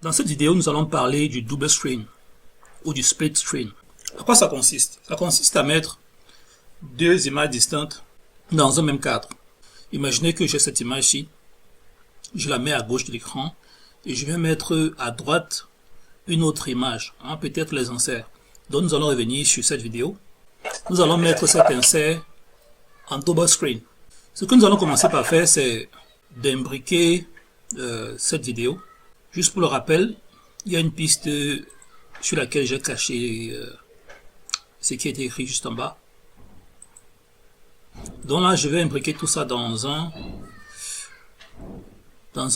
Dans cette vidéo, nous allons parler du double screen ou du split screen. À quoi ça consiste? Ça consiste à mettre deux images distinctes dans un même cadre. Imaginez que j'ai cette image-ci, je la mets à gauche de l'écran et je vais mettre à droite une autre image, peut-être les inserts. Donc nous allons revenir sur cette vidéo. Nous allons mettre cet insert en double screen. Ce que nous allons commencer par faire, c'est d'imbriquer cette vidéo. Juste pour le rappel, il y a une piste sur laquelle j'ai caché ce qui a été écrit juste en bas. Donc là, je vais imbriquer tout ça dans un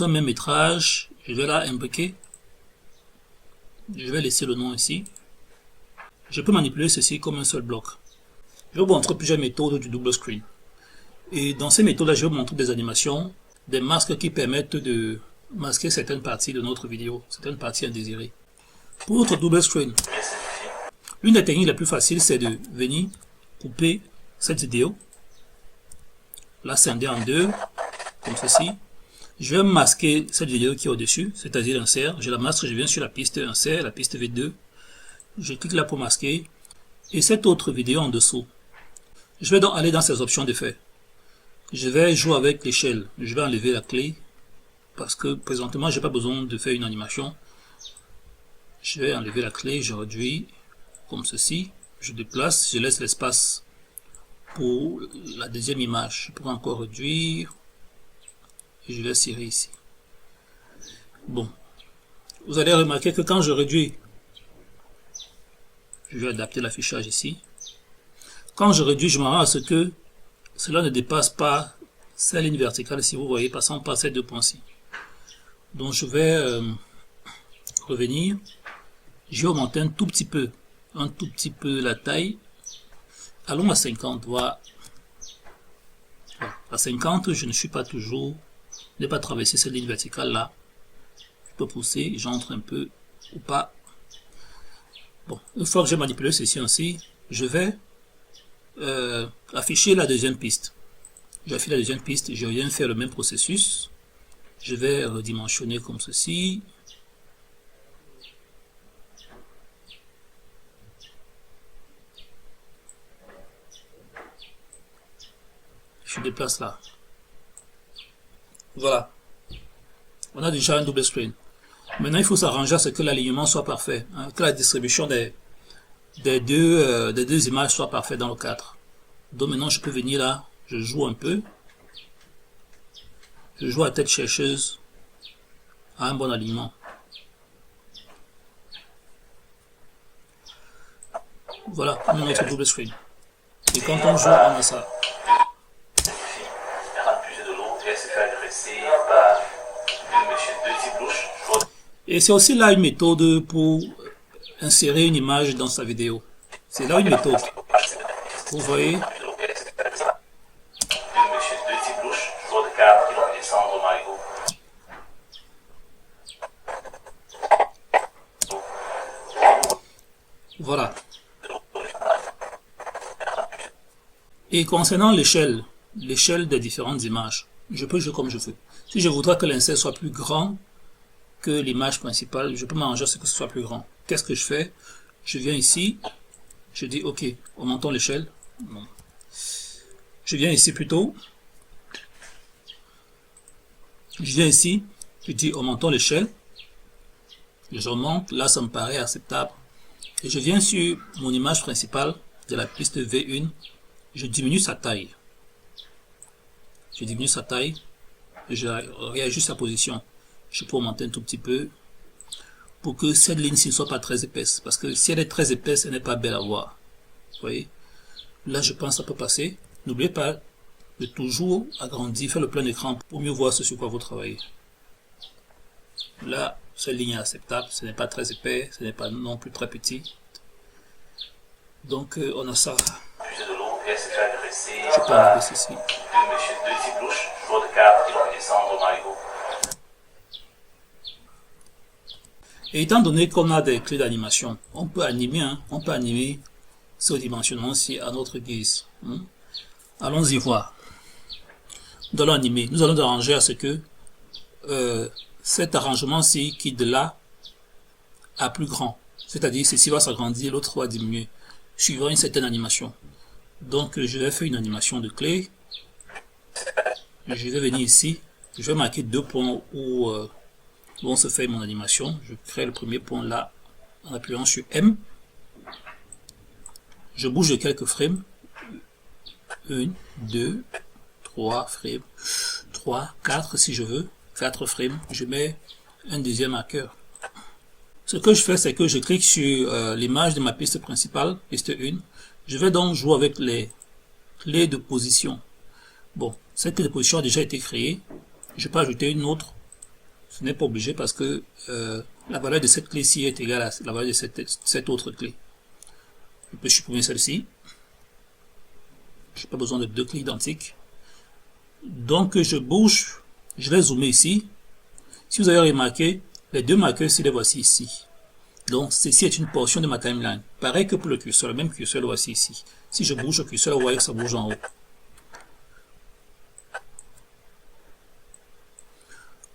même métrage. Je vais là imbriquer. Je vais laisser le nom ici. Je peux manipuler ceci comme un seul bloc. Je vais vous montrer plusieurs méthodes du double screen. Et dans ces méthodes-là, je vais vous montrer des animations, des masques qui permettent de masquer certaines parties de notre vidéo, certaines parties indésirées. Pour notre double screen, l'une des techniques les plus faciles, c'est de venir couper cette vidéo, la scinder en deux, comme ceci. Je vais masquer cette vidéo qui est au-dessus, c'est-à-dire l'insert. Je la masque, je viens sur la piste insert, la piste V2. Je clique là pour masquer. Et cette autre vidéo en dessous. Je vais donc aller dans ces options d'effet. Je vais jouer avec l'échelle. Je vais enlever la clé. Parce que présentement, je n'ai pas besoin de faire une animation. Je vais enlever la clé, je réduis comme ceci. Je déplace, je laisse l'espace pour la deuxième image. Je pourrais encore réduire. Et je vais serrer ici. Bon. Vous allez remarquer que quand je réduis, je vais adapter l'affichage ici. Quand je réduis, je me rends à ce que cela ne dépasse pas cette ligne verticale, si vous voyez, passant par ces deux points-ci. Donc je vais revenir. Je vais augmenter un tout petit peu la taille. Allons à 50, voilà. À 50, je ne suis pas toujours, je n'ai pas traversé cette ligne verticale là. Je peux pousser, j'entre un peu ou pas. Bon, une fois que j'ai manipulé ceci ainsi, je vais afficher la deuxième piste. J'affiche la deuxième piste, je viens faire le même processus. Je vais redimensionner comme ceci. Je déplace là. Voilà. On a déjà un double screen. Maintenant, il faut s'arranger à ce que l'alignement soit parfait, que la distribution des deux images soit parfaite dans le cadre. Donc maintenant, je peux venir là, je joue un peu. Je joue à tête chercheuse à un bon alignement. Voilà, on a notre double screen. Et quand on joue, on a ça. Et c'est aussi là une méthode pour insérer une image dans sa vidéo. C'est là une méthode. Vous voyez? Voilà. Et concernant l'échelle des différentes images, je peux jouer comme je veux. Si je voudrais que l'insert soit plus grand que l'image principale, je peux m'arranger à ce que ce soit plus grand. Qu'est-ce que je fais? Je viens ici, je dis OK, augmentons l'échelle. Je viens ici plutôt. Je viens ici, je dis augmentons l'échelle. Je remonte, là ça me paraît acceptable. Et je viens sur mon image principale de la piste V1, je diminue sa taille. Je diminue sa taille et je réajuste sa position. Je peux augmenter un tout petit peu pour que cette ligne-ci ne soit pas très épaisse. Parce que si elle est très épaisse, elle n'est pas belle à voir. Vous voyez? Là, je pense que ça peut passer. N'oubliez pas de toujours agrandir, faire le plein écran pour mieux voir ce sur quoi vous travaillez. Là, cette ligne est acceptable. Ce n'est pas très épais, ce n'est pas non plus très petit. Donc, on a ça. Je peux enlever ceci. Et étant donné qu'on a des clés d'animation, on peut animer ce dimensionnement-ci à notre guise. Allons-y voir. Nous allons animer. Nous allons arranger à ce que cet arrangement-ci qui de là à plus grand. C'est-à-dire, ceci va s'agrandir, l'autre va diminuer, suivant une certaine animation. Donc, je vais faire une animation de clé. Je vais venir ici. Je vais marquer deux points où on se fait mon animation. Je crée le premier point là, en appuyant sur M. Je bouge de quelques frames. 1, 2, 3 frames, 3, 4 si je veux. 4 frames. Je mets un deuxième marqueur. Ce que je fais, c'est que je clique sur l'image de ma piste principale, piste 1. Je vais donc jouer avec les clés de position. Bon, cette clé de position a déjà été créée. Je peux ajouter une autre. Ce n'est pas obligé parce que la valeur de cette clé-ci est égale à la valeur de cette autre clé. Je peux supprimer celle-ci. Je n'ai pas besoin de deux clés identiques. Donc, je bouge. Je vais zoomer ici. Si vous avez remarqué, les deux marqueurs ici, les voici ici. Donc, ceci est une portion de ma timeline. Pareil que pour le curseur, le même curseur, le voici ici. Si je bouge le curseur, vous voyez que ça bouge en haut.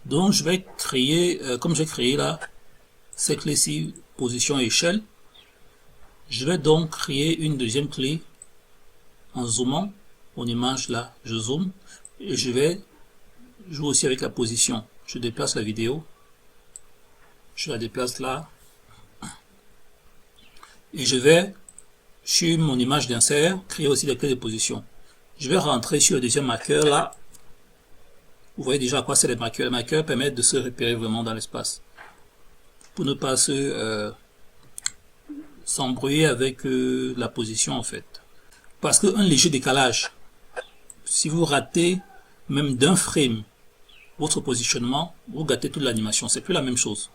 Donc, je vais créer, comme j'ai créé là, ces clés-ci, position et échelle. Je vais donc créer une deuxième clé en zoomant. Mon image là, je zoome. Et je vais jouer aussi avec la position. Je déplace la vidéo. Je la déplace là. Et je vais, sur mon image d'insert, créer aussi des clés de position. Je vais rentrer sur le deuxième marqueur là. Vous voyez déjà à quoi c'est les marqueurs. Les marqueurs permettent de se repérer vraiment dans l'espace. Pour ne pas s'embrouiller avec la position en fait. Parce qu'un léger décalage, si vous ratez même d'un frame votre positionnement, vous gâtez toute l'animation. C'est plus la même chose.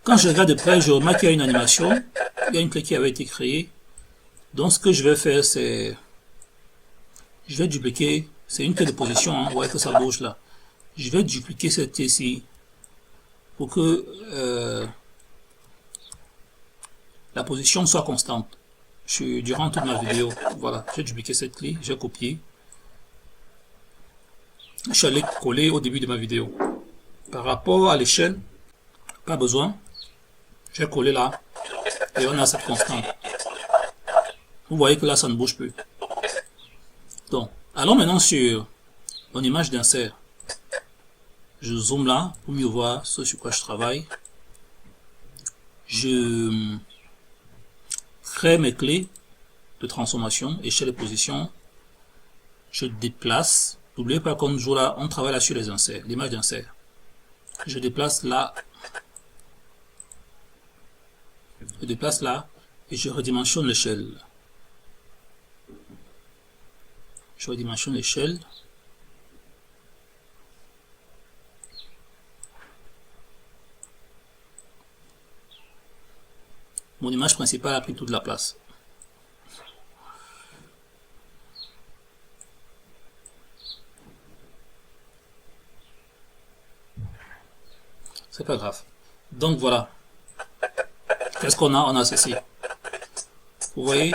Quand je regarde de près, je remarque qu'il y a une animation. Il y a une clé qui avait été créée. Donc ce que je vais faire, c'est... Je vais dupliquer... C'est une clé de position, hein, vous voyez que ça bouge là. Je vais dupliquer cette clé-ci pour que la position soit constante durant toute ma vidéo. Voilà, j'ai dupliqué cette clé, j'ai copié. Je suis allé coller au début de ma vidéo. Par rapport à l'échelle, pas besoin. J'ai collé là et on a cette constante. Vous voyez que là, ça ne bouge plus. Donc, allons maintenant sur mon image d'insert. Je zoome là pour mieux voir ce sur quoi je travaille. Je crée mes clés de transformation, échelle et position. Je déplace. N'oubliez pas qu'on joue là, on travaille là sur les inserts, l'image d'insert. Je déplace là. Je déplace là et je redimensionne l'échelle. Je redimensionne l'échelle. Mon image principale a pris toute la place. C'est pas grave. Donc voilà. Qu'est-ce qu'on a? On a ceci. Vous voyez?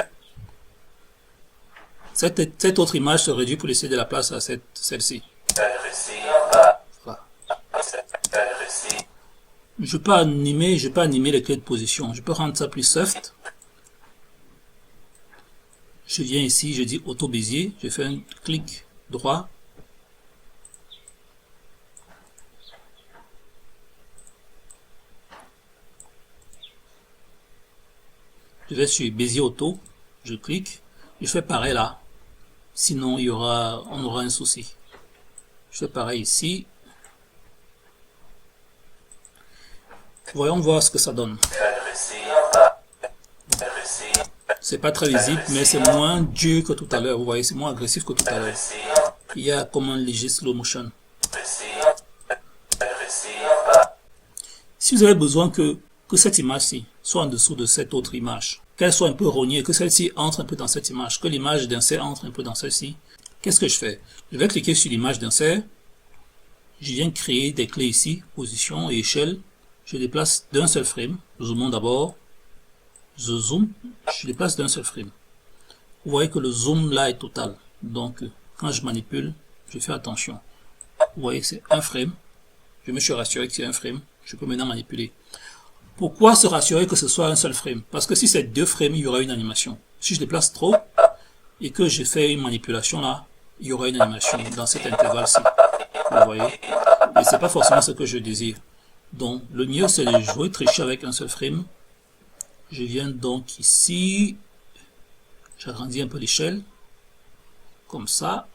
Cette autre image se réduit pour laisser de la place à celle-ci. Voilà. Je peux animer les clés de position. Je peux rendre ça plus soft. Je viens ici, je dis auto Bézier. Je fais un clic droit. Je vais sur Bézier auto. Je clique. Je fais pareil là. Sinon, on aura un souci. Je fais pareil ici. Voyons voir ce que ça donne. C'est pas très visible, mais c'est moins dur que tout à l'heure. Vous voyez, c'est moins agressif que tout à l'heure. Il y a comme un léger slow motion. Si vous avez besoin que cette image-ci soit en dessous de cette autre image, qu'elle soit un peu rognée, que celle-ci entre un peu dans cette image, que l'image d'insert entre un peu dans celle-ci, qu'est-ce que je fais? Je vais cliquer sur l'image d'insert. Je viens créer des clés ici, position et échelle. Je déplace d'un seul frame. Zoomons d'abord. Je zoome. Je déplace d'un seul frame. Vous voyez que le zoom là est total. Donc, quand je manipule, je fais attention. Vous voyez, c'est un frame. Je me suis rassuré que c'est un frame. Je peux maintenant manipuler. Pourquoi se rassurer que ce soit un seul frame? Parce que si c'est 2 frames, il y aura une animation. Si je déplace trop et que je fais une manipulation là, il y aura une animation dans cet intervalle-ci. Vous voyez? Et c'est pas forcément ce que je désire. Donc, le mieux, c'est de jouer tricher avec un seul frame. Je viens donc ici, j'agrandis un peu l'échelle, comme ça.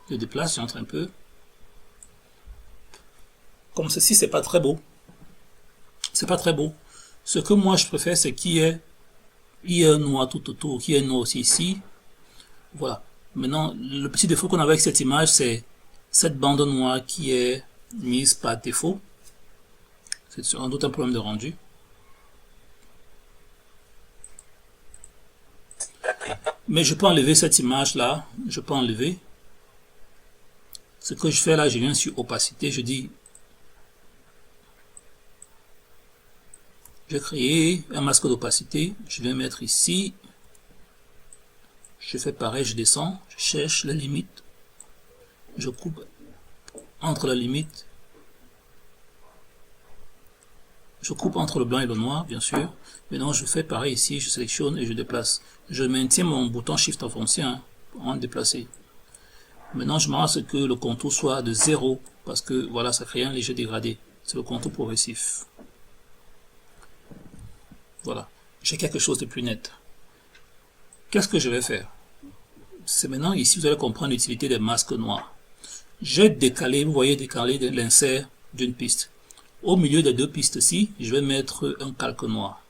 Je déplace, j'entre un peu. Comme ceci, c'est pas très beau. C'est pas très beau. Ce que moi je préfère, c'est qu'il y ait un noir tout autour, qu'il y ait un noir aussi ici. Voilà. Maintenant, le petit défaut qu'on a avec cette image, c'est cette bande noire qui est mise par défaut. C'est sans doute un problème de rendu. Mais je peux enlever cette image là. Je peux enlever. Ce que je fais là, je viens sur opacité. Je dis, je vais créer un masque d'opacité. Je vais mettre ici. Je fais pareil, je descends. Je cherche la limite. Je coupe entre la limite. Je coupe entre le blanc et le noir, bien sûr. Maintenant, je fais pareil ici. Je sélectionne et je déplace. Je maintiens mon bouton Shift enfoncé en déplacer. Maintenant, je m'arrange à ce que le contour soit de 0 parce que voilà, ça crée un léger dégradé. C'est le contour progressif. Voilà, j'ai quelque chose de plus net. Qu'est-ce que je vais faire? C'est maintenant ici, vous allez comprendre l'utilité des masques noirs. J'ai décalé, vous voyez, décalé l'insert d'une piste. Au milieu des 2 pistes-ci, je vais mettre un calque noir.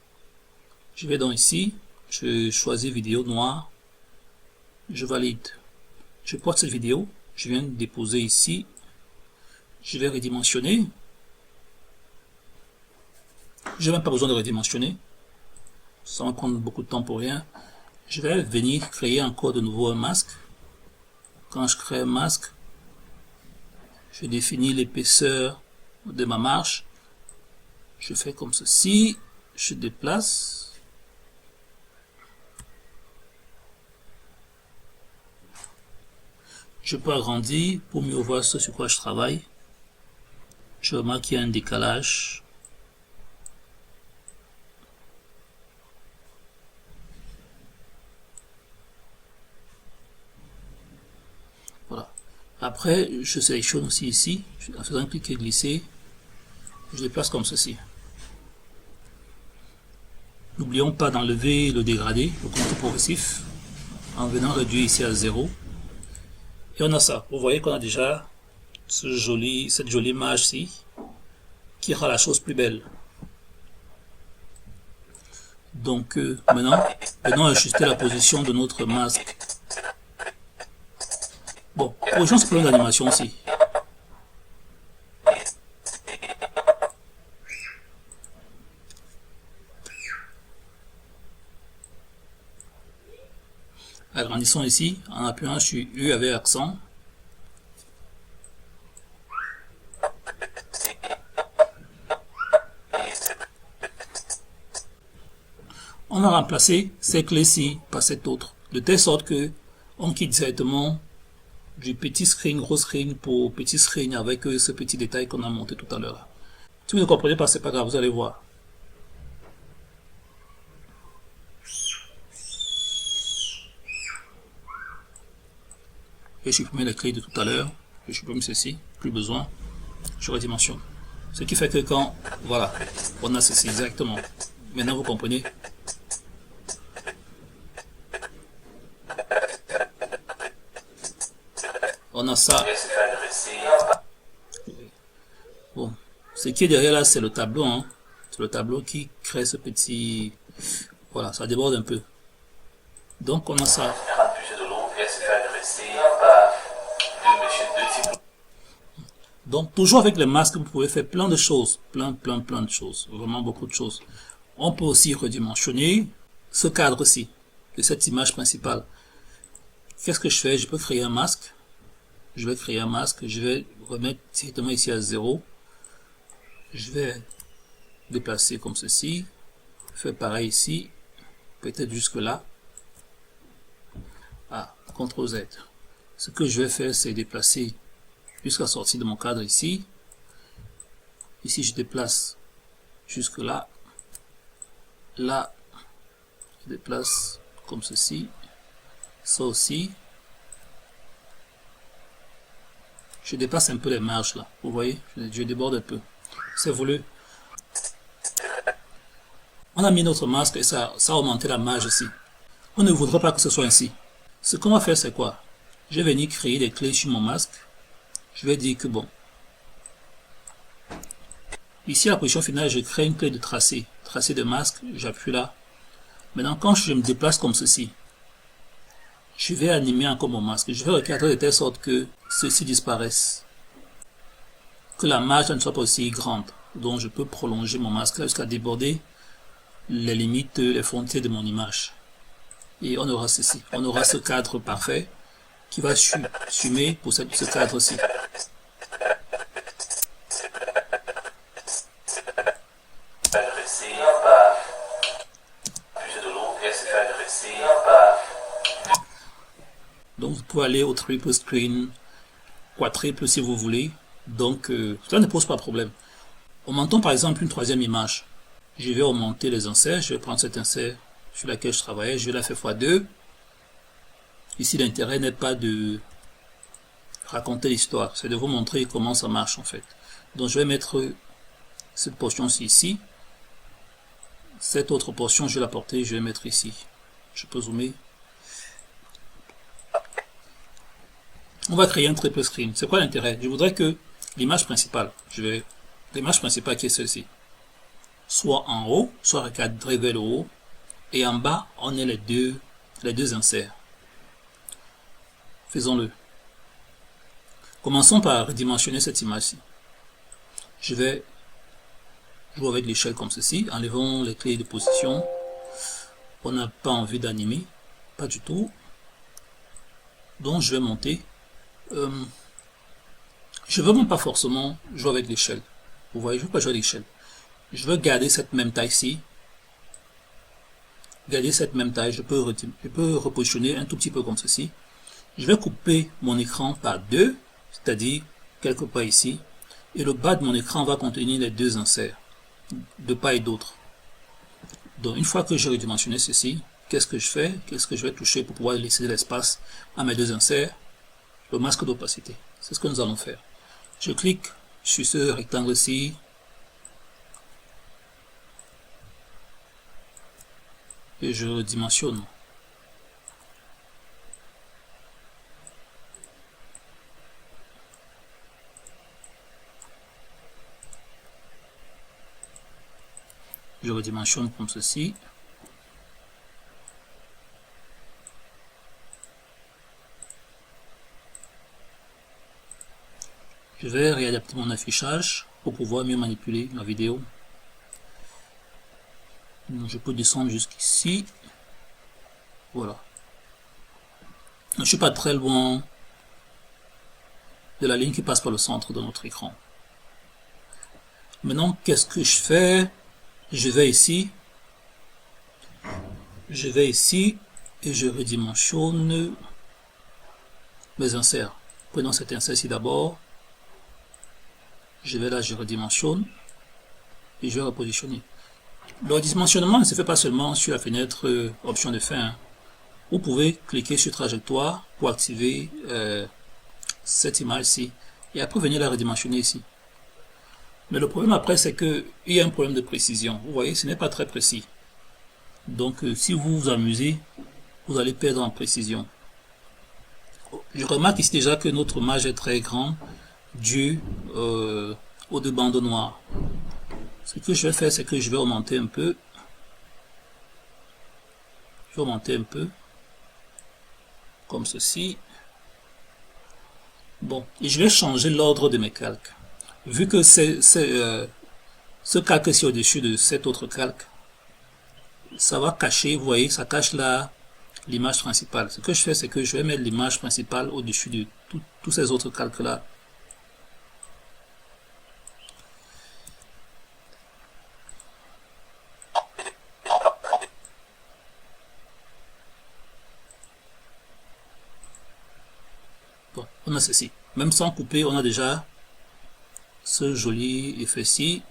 Je vais donc ici, je choisis vidéo noire, je valide. Je porte cette vidéo, je viens de déposer ici, je vais redimensionner. Je n'ai même pas besoin de redimensionner, ça va prendre beaucoup de temps pour rien. Je vais venir créer encore de nouveau un masque. Quand je crée un masque, je définis l'épaisseur de ma marche. Je fais comme ceci, je déplace. Je peux agrandir pour mieux voir ce sur quoi je travaille. Je remarque qu'il y a un décalage. Voilà. Après, je sélectionne aussi ici, en faisant cliquer glisser, je déplace comme ceci. N'oublions pas d'enlever le dégradé, le contour progressif, en venant réduire ici à 0. Et on a ça. Vous voyez qu'on a déjà cette jolie image-ci qui rend la chose plus belle. Donc maintenant, venons ajuster la position de notre masque. Bon, corrigeons ce problème d'animation aussi. Agrandissons ici en appuyant sur U avec accent. On a remplacé ces clés-ci par cette autre, de telle sorte que on quitte directement du petit screen, gros screen pour petit screen avec ce petit détail qu'on a monté tout à l'heure. Si vous ne comprenez pas, c'est pas grave, vous allez voir. J'ai supprimé les clés de tout à l'heure, je supprime ceci, plus besoin, je redimensionne. Ce qui fait que quand, voilà, on a ceci exactement. Maintenant vous comprenez. On a ça. Bon, ce qui est derrière là, c'est le tableau, hein. C'est le tableau qui crée ce petit, voilà, ça déborde un peu. Donc on a ça. Donc toujours avec les masques, vous pouvez faire plein de choses, plein de choses, vraiment beaucoup de choses. On peut aussi redimensionner ce cadre-ci de cette image principale. Qu'est-ce que je fais? Je peux créer un masque. Je vais créer un masque, je vais remettre directement ici à 0. Je vais déplacer comme ceci. Faire pareil ici, peut-être jusque là. Ah, CTRL Z. Ce que je vais faire, c'est déplacer jusqu'à sortir de mon cadre ici. Ici, je déplace jusque là. Là, je déplace comme ceci. Ça aussi. Je dépasse un peu les marges là. Vous voyez, je déborde un peu. C'est voulu. On a mis notre masque et ça a augmenté la marge ici. On ne voudrait pas que ce soit ainsi. Ce qu'on va faire, c'est quoi? Je vais venir créer des clés sur mon masque. Je vais dire que bon. Ici, à la position finale, je crée une clé de tracé. Tracé de masque, j'appuie là. Maintenant, quand je me déplace comme ceci, je vais animer encore mon masque. Je vais recadrer de telle sorte que ceci disparaisse. Que la marge ne soit pas aussi grande. Donc, je peux prolonger mon masque jusqu'à déborder les limites, les frontières de mon image. Et on aura ceci. On aura ce cadre parfait qui va sumer pour ce cadre-ci. Donc vous pouvez aller au triple screen, quadruple si vous voulez. Donc ça ne pose pas de problème. Augmentons par exemple une troisième image. Je vais augmenter les inserts. Je vais prendre cet insert sur laquelle je travaillais. Je vais la faire x2. Ici l'intérêt n'est pas de raconter l'histoire, c'est de vous montrer comment ça marche en fait. Donc je vais mettre cette portion-ci ici. Cette autre portion, je vais la porter, je vais mettre ici. Je peux zoomer. On va créer un triple screen. C'est quoi l'intérêt? Je voudrais que l'image principale, l'image principale qui est celle-ci, soit en haut, soit recadrée vers le haut, et en bas, on ait les deux inserts. Faisons-le. Commençons par redimensionner cette image-ci. Je vais jouer avec l'échelle comme ceci. Enlevons les clés de position. On n'a pas envie d'animer. Pas du tout. Donc je vais monter. Je veux même pas forcément jouer avec l'échelle. Vous voyez, je veux pas jouer avec l'échelle. Je veux garder cette même taille-ci. Garder cette même taille. Je peux repositionner un tout petit peu comme ceci. Je vais couper mon écran par deux, c'est-à-dire quelque part ici. Et le bas de mon écran va contenir les deux inserts, de part et d'autre. Donc une fois que j'ai redimensionné ceci, qu'est-ce que je fais? Qu'est-ce que je vais toucher pour pouvoir laisser de l'espace à mes deux inserts? Le masque d'opacité. C'est ce que nous allons faire. Je clique sur ce rectangle-ci. Et je redimensionne. Je redimensionne comme ceci. Je vais réadapter mon affichage pour pouvoir mieux manipuler ma vidéo. Donc, je peux descendre jusqu'ici. Voilà. Je ne suis pas très loin de la ligne qui passe par le centre de notre écran. Maintenant, qu'est-ce que je fais? Je vais ici et je redimensionne mes inserts. Prenons cet insert ici d'abord. Je vais là, je redimensionne et je vais repositionner. Le redimensionnement ne se fait pas seulement sur la fenêtre option de fin. Hein. Vous pouvez cliquer sur trajectoire pour activer cette image-ci et après venir la redimensionner ici. Mais le problème après, c'est qu'il y a un problème de précision. Vous voyez, ce n'est pas très précis. Donc, si vous vous amusez, vous allez perdre en précision. Je remarque ici déjà que notre image est très grande dû aux deux bandes noires. Ce que je vais faire, c'est que je vais augmenter un peu. Je vais augmenter un peu. Comme ceci. Bon, et je vais changer l'ordre de mes calques. Vu que ce calque-ci au-dessus de cet autre calque, ça va cacher, vous voyez, ça cache là l'image principale. Ce que je fais, c'est que je vais mettre l'image principale au-dessus de tous ces autres calques-là. Bon, on a ceci. Même sans couper, on a déjà ce joli effet-ci.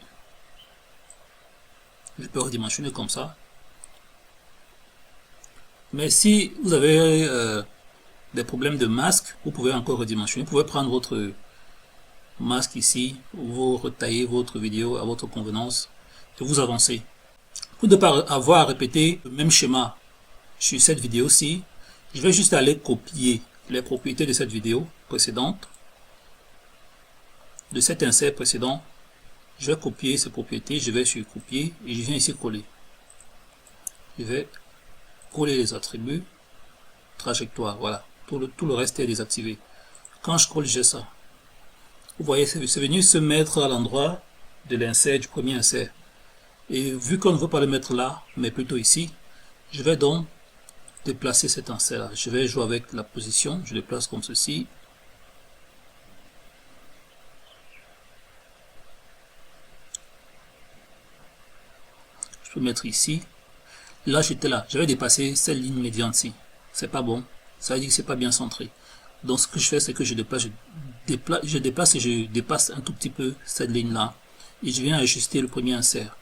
Je peux redimensionner comme ça. Mais si vous avez des problèmes de masque, vous pouvez encore redimensionner. Vous pouvez prendre votre masque ici, vous retaillez votre vidéo à votre convenance et vous avancez. Pour ne pas avoir à répéter le même schéma sur cette vidéo-ci, je vais juste aller copier les propriétés de cette vidéo précédente, de cet insert précédent. Je vais copier ces propriétés, je vais sur copier et je viens ici coller. Je vais coller les attributs, trajectoire, voilà. Tout le reste est désactivé. Quand je colle, j'ai ça. Vous voyez, c'est venu se mettre à l'endroit de l'insert, du premier insert. Et vu qu'on ne veut pas le mettre là, mais plutôt ici, je vais donc déplacer cet insert là. Je vais jouer avec la position, je le place comme ceci. Je peux mettre ici. Là, j'étais là. J'avais dépassé cette ligne médiane-ci. C'est pas bon. Ça veut dire que c'est pas bien centré. Donc, ce que je fais, c'est que je déplace et je dépasse un tout petit peu cette ligne-là. Et je viens ajuster le premier insert.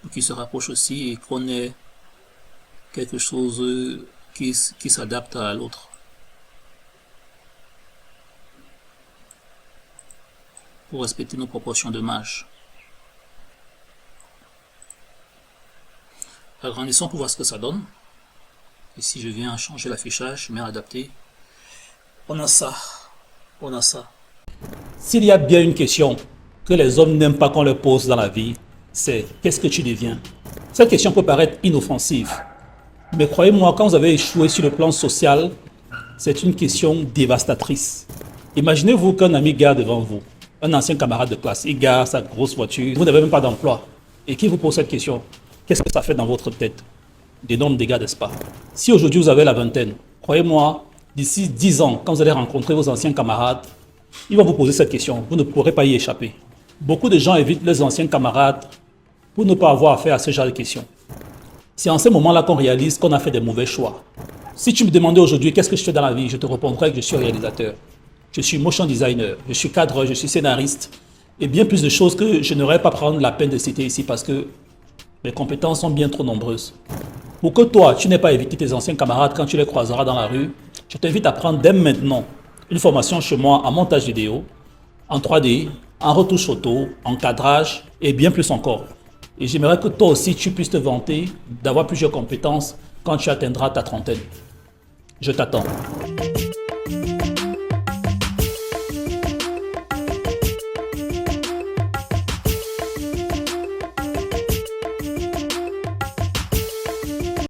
Pour qu'il se rapproche aussi et qu'on ait quelque chose qui s'adapte à l'autre. Pour respecter nos proportions de marge. Agrandissons pour voir ce que ça donne. Ici, je viens changer l'affichage, je mets adapter. On a ça. On a ça. S'il y a bien une question que les hommes n'aiment pas qu'on leur pose dans la vie, c'est qu'est-ce que tu deviens? Cette question peut paraître inoffensive. Mais croyez-moi, quand vous avez échoué sur le plan social, c'est une question dévastatrice. Imaginez-vous qu'un ami gare devant vous, un ancien camarade de classe, il gare sa grosse voiture, vous n'avez même pas d'emploi, et qui vous pose cette question. Qu'est-ce que ça fait dans votre tête? D'énormes dégâts, n'est-ce pas? Si aujourd'hui vous avez la vingtaine, croyez-moi, d'ici 10 ans, quand vous allez rencontrer vos anciens camarades, ils vont vous poser cette question. Vous ne pourrez pas y échapper. Beaucoup de gens évitent les anciens camarades pour ne pas avoir affaire à ce genre de questions. C'est en ce moment-là qu'on réalise qu'on a fait des mauvais choix. Si tu me demandais aujourd'hui qu'est-ce que je fais dans la vie, je te répondrais que je suis réalisateur. Je suis motion designer, je suis cadreur, je suis scénariste et bien plus de choses que je n'aurais pas prendre la peine de citer ici parce que les compétences sont bien trop nombreuses. Pour que toi, tu n'aies pas évité tes anciens camarades quand tu les croiseras dans la rue, je t'invite à prendre dès maintenant une formation chez moi en montage vidéo, en 3D, en retouche photo, en cadrage et bien plus encore. Et j'aimerais que toi aussi, tu puisses te vanter d'avoir plusieurs compétences quand tu atteindras ta trentaine. Je t'attends.